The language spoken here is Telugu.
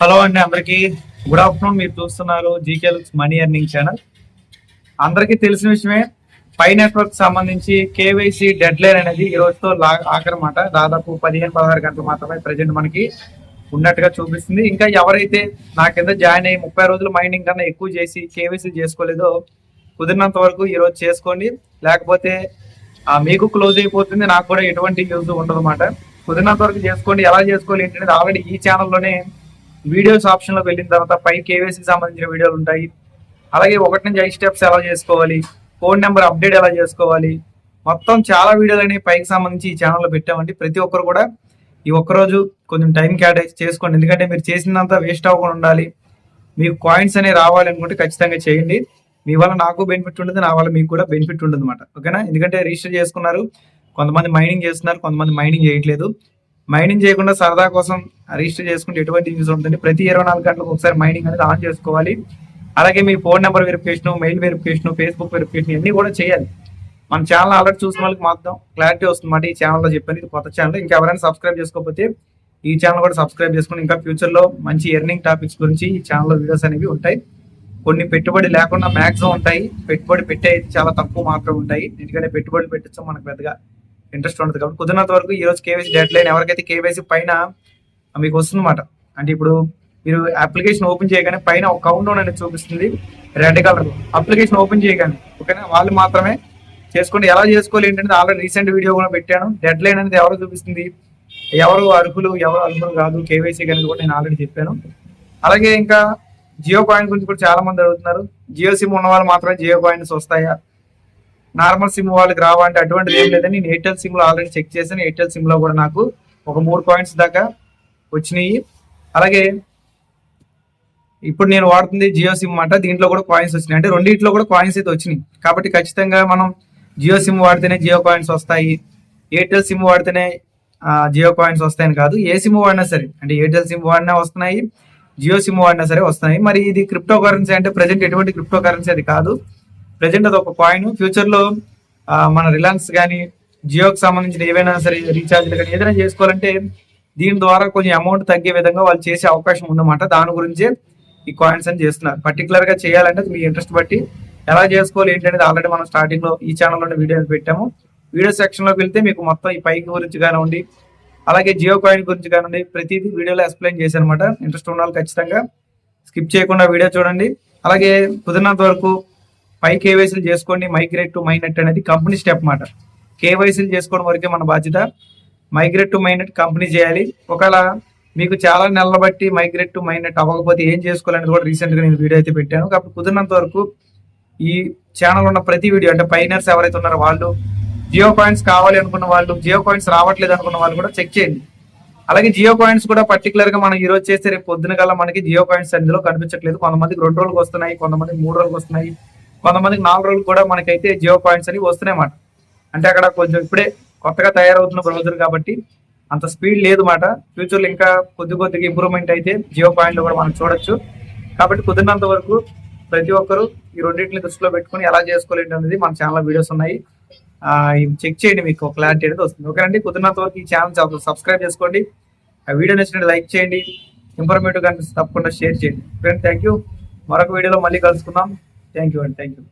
హలో అండి, అందరికి గుడ్ ఆఫ్టర్నూన్. మీరు చూస్తున్నారు జీకే మనీ ఎర్నింగ్ ఛానల్. అందరికీ తెలిసిన విషయమే, పై నెట్వర్క్ సంబంధించి కేవైసీ డెడ్ లైన్ అనేది ఈ రోజుతో ఆఖరమాట. దాదాపు 15-16 గంటలు మాత్రమే ప్రజెంట్ మనకి ఉన్నట్టుగా చూపిస్తుంది. ఇంకా ఎవరైతే నా కింద జాయిన్ అయ్యి 30 రోజులు మైనింగ్ కన్నా ఎక్కువ చేసి కేవైసీ చేసుకోలేదో కుదిరినంత వరకు ఈ రోజు చేసుకోండి. లేకపోతే మీకు క్లోజ్ అయిపోతుంది, నాకు కూడా ఎటువంటి యూజ్ ఉండదు అన్నమాట. కుదిరినంత వరకు చేసుకోండి. ఎలా చేసుకోవాలి ఏంటనేది ఆల్రెడీ ఈ ఛానల్లోనే వీడియోస్ ఆప్షన్ లో వెళ్ళిన తర్వాత పై కేవైసీ సంబంధించిన వీడియోలు ఉంటాయి. అలాగే 1 నుంచి 5 స్టెప్స్ ఎలా చేసుకోవాలి, ఫోన్ నెంబర్ అప్డేట్ ఎలా చేసుకోవాలి, మొత్తం చాలా వీడియోలు అనేవి పైకి సంబంధించి ఈ ఛానల్లో పెట్టామండి. ప్రతి ఒక్కరు కూడా ఈ ఒక్కరోజు కొంచెం టైం కేటాయించి చేసుకోండి. ఎందుకంటే మీరు చేసినంత వేస్ట్ అవ్వకుండా ఉండాలి. మీకు కాయిన్స్ అనేవి రావాలి అనుకుంటే ఖచ్చితంగా చేయండి. మీ వల్ల నాకు బెనిఫిట్ ఉంటుంది, నా వల్ల మీకు కూడా బెనిఫిట్ ఉంటుంది అనమాట. ఓకేనా? ఎందుకంటే రిజిస్టర్ చేసుకున్నారు, కొంతమంది మైనింగ్ చేస్తున్నారు, కొంతమంది మైనింగ్ చేయట్లేదు. మైనింగ్ చేయకుండా సరదా కోసం రిజిస్టర్ చేసుకుంటే ఎటువంటి యూజ్ ఉంటుంది. ప్రతి 24 గంటలకు ఒకసారి మైనింగ్ అనేది ఆన్ చేసుకోవాలి. అలాగే మీ phone number verification, mail verification, Facebook verification ఇవన్నీ కూడా చేయాలి. మన ఛానల్ ఆల్రెడీ చూసిన వాళ్ళకి మాత్రం క్లారిటీ వస్తుందన్నమాట. ఈ ఛానల్లో చెప్పాను, ఇది కొత్త ఛానల్. ఇంకెవరైనా సబ్స్క్రైబ్ చేసుకోకపోతే ఈ ఛానల్ కూడా సబ్స్క్రైబ్ చేసుకుని ఇంకా ఫ్యూచర్లో మంచి ఎర్నింగ్ టాపిక్స్ గురించి ఈ ఛానల్లో వీడియోస్ అనేవి ఉంటాయి. కొన్ని పెట్టుబడి లేకుండా మ్యాక్సిమం ఉంటాయి, పెట్టుబడి పెట్టే చాలా తక్కువ మాత్రం ఉంటాయి. ఎందుకంటే పెట్టుబడులు పెట్టచ్చు మనకు పెద్దగా ఇంట్రెస్ట్ ఉండదు. కాబట్టి కుదిరినంత వరకు ఈ రోజు కేవైసీ డెడ్ లైన్ ఎవరికైతే కేవైసీ పైన మీకు వస్తుందన్నమాట. అంటే ఇప్పుడు మీరు అప్లికేషన్ ఓపెన్ చేయగానే పైన ఒక కౌంట్ డౌన్ అనేది చూపిస్తుంది రెడ్ కలర్. అప్లికేషన్ ఓపెన్ చేయగానే ఓకేనా, వాళ్ళు మాత్రమే చేసుకోండి. ఎలా చేసుకోవాలి ఏంటంటే ఆల్రెడీ రీసెంట్ వీడియో కూడా పెట్టాను. డెడ్ లైన్ అనేది ఎవరు చూపిస్తుంది, ఎవరు అర్హులు ఎవరు అర్హులు కాదు కేవైసీ అనేది కూడా నేను ఆల్రెడీ చెప్పాను. అలాగే ఇంకా జియో కాయిన్ గురించి కూడా చాలా మంది అడుగుతున్నారు. జియో సిమ్ ఉన్న వాళ్ళు మాత్రమే జియో కాయిన్స్ వస్తాయా, నార్మల్ సిమ్ వాళ్ళకి రావా అంటే అటువంటిది ఏం లేదని నేను ఎయిర్టెల్ సిమ్ లో ఆల్రెడీ చెక్ చేశాను. ఎయిర్టెల్ సిమ్ లో కూడా నాకు ఒక 3 కాయిన్స్ దాకా వచ్చినాయి. అలాగే ఇప్పుడు నేను వాడుతుంది జియో సిమ్ అన్నమాట, దీంట్లో కూడా కాయిన్స్ వచ్చినాయి. అంటే రెండింటిలో కూడా కాయిన్స్ అయితే వచ్చినాయి. కాబట్టి ఖచ్చితంగా మనం జియో సిమ్ వాడితేనే జియో కాయిన్స్ వస్తాయి, ఎయిర్టెల్ సిమ్ వాడితేనే జియో కాయిన్స్ వస్తాయని కాదు. ఏ సిమ్ వాడినా సరే, అంటే ఎయిర్టెల్ సిమ్ వాడినా వస్తున్నాయి, జియో సిమ్ వాడినా సరే వస్తున్నాయి. మరి ఇది క్రిప్టో కరెన్సీ అంటే ప్రజెంట్ ఎటువంటి క్రిప్టో కరెన్సీ అది కాదు. ప్రజెంట్ అది ఒక కాయిన్. ఫ్యూచర్ లో మన రిలయన్స్ కానీ జియోకి సంబంధించిన ఏవైనా సరే రీఛార్జ్లు కానీ ఏదైనా చేసుకోవాలంటే దీని ద్వారా కొంచెం అమౌంట్ తగ్గే విధంగా వాళ్ళు చేసే అవకాశం ఉందన్నమాట. దాని గురించే ఈ కాయిన్స్ అని చేస్తున్నారు. పర్టికులర్ గా చేయాలంటే మీ ఇంట్రెస్ట్ బట్టి ఎలా చేసుకోవాలి ఏంటనేది ఆల్రెడీ మనం స్టార్టింగ్ లో ఈ ఛానల్లోనే వీడియోస్ పెట్టాము. వీడియో సెక్షన్ లోకి వెళ్తే మీకు మొత్తం ఈ పైకి గురించి కానివ్వండి, అలాగే జియో కాయిన్ గురించి కానివ్వండి, ప్రతిదీ వీడియోలో ఎక్స్ప్లెయిన్ చేశాను అనమాట. ఇంట్రెస్ట్ ఉన్న వాళ్ళు ఖచ్చితంగా స్కిప్ చేయకుండా వీడియో చూడండి. అలాగే కుదిరినంత వరకు పై కేవైసీలు చేసుకోండి. మైగ్రేట్ టు మైనెట్ అనేది కంపెనీ స్టెప్ మాట. కేవైసీలు చేసుకోవడం వరకే మన బాధ్యత. మైగ్రేట్ టు మైనెట్ కంపెనీ చేయాలి. ఒకవేళ మీకు చాలా నెలల బట్టి మైగ్రేట్ టు మైనెట్ అవ్వకపోతే ఏం చేసుకోవాలనేది కూడా రీసెంట్ గా నేను వీడియో అయితే పెట్టాను. కాబట్టి కుదిరినంత వరకు ఈ ఛానల్ ఉన్న ప్రతి వీడియో, అంటే పైనర్స్ ఎవరైతే ఉన్నారో వాళ్ళు, జియో కాయిన్స్ కావాలి అనుకున్న వాళ్ళు, జియో కాయిన్స్ రావట్లేదు అనుకున్న వాళ్ళు కూడా చెక్ చేయండి. అలాగే జియో కాయిన్స్ కూడా పర్టికులర్ గా మనం ఈ రోజు చేస్తే రేపు పొద్దున కల్లా మనకి జియో కాయిన్స్ అందులో కనిపించట్లేదు. కొంతమందికి 2 రోజులకు వస్తున్నాయి, కొంతమందికి 3 రోజులకు వస్తున్నాయి, కొంతమందికి 4 రోజులు కూడా మనకైతే జియో కాయిన్స్ అని వస్తున్నాయి అన్నమాట. అంటే అక్కడ కొంచెం ఇప్పుడే కొత్తగా తయారవుతున్న బ్రౌజర్ కాబట్టి అంత స్పీడ్ లేదు మాట. ఫ్యూచర్లో ఇంకా కొద్దిగా ఇంప్రూవ్మెంట్ అయితే జియో పాయింట్లో కూడా మనం చూడొచ్చు. కాబట్టి కుదిరినంత వరకు ప్రతి ఒక్కరు ఈ రెండింటిని దృష్టిలో పెట్టుకుని ఎలా చేసుకోవాలి అనేది మన ఛానల్ వీడియోస్ ఉన్నాయి, చెక్ చేయండి, మీకు క్లారిటీ అనేది వస్తుంది. ఓకేనండి, కుదిరినంత వరకు ఈ ఛానల్ సబ్స్క్రైబ్ చేసుకోండి. ఆ వీడియో నచ్చినట్టు లైక్ చేయండి, ఇన్ఫర్మేటివ్ గా తప్పకుండా షేర్ చేయండి. Friend thank you. మరొక వీడియోలో మళ్ళీ కలుసుకుందాం. థ్యాంక్ యూ అండి, థ్యాంక్ యూ.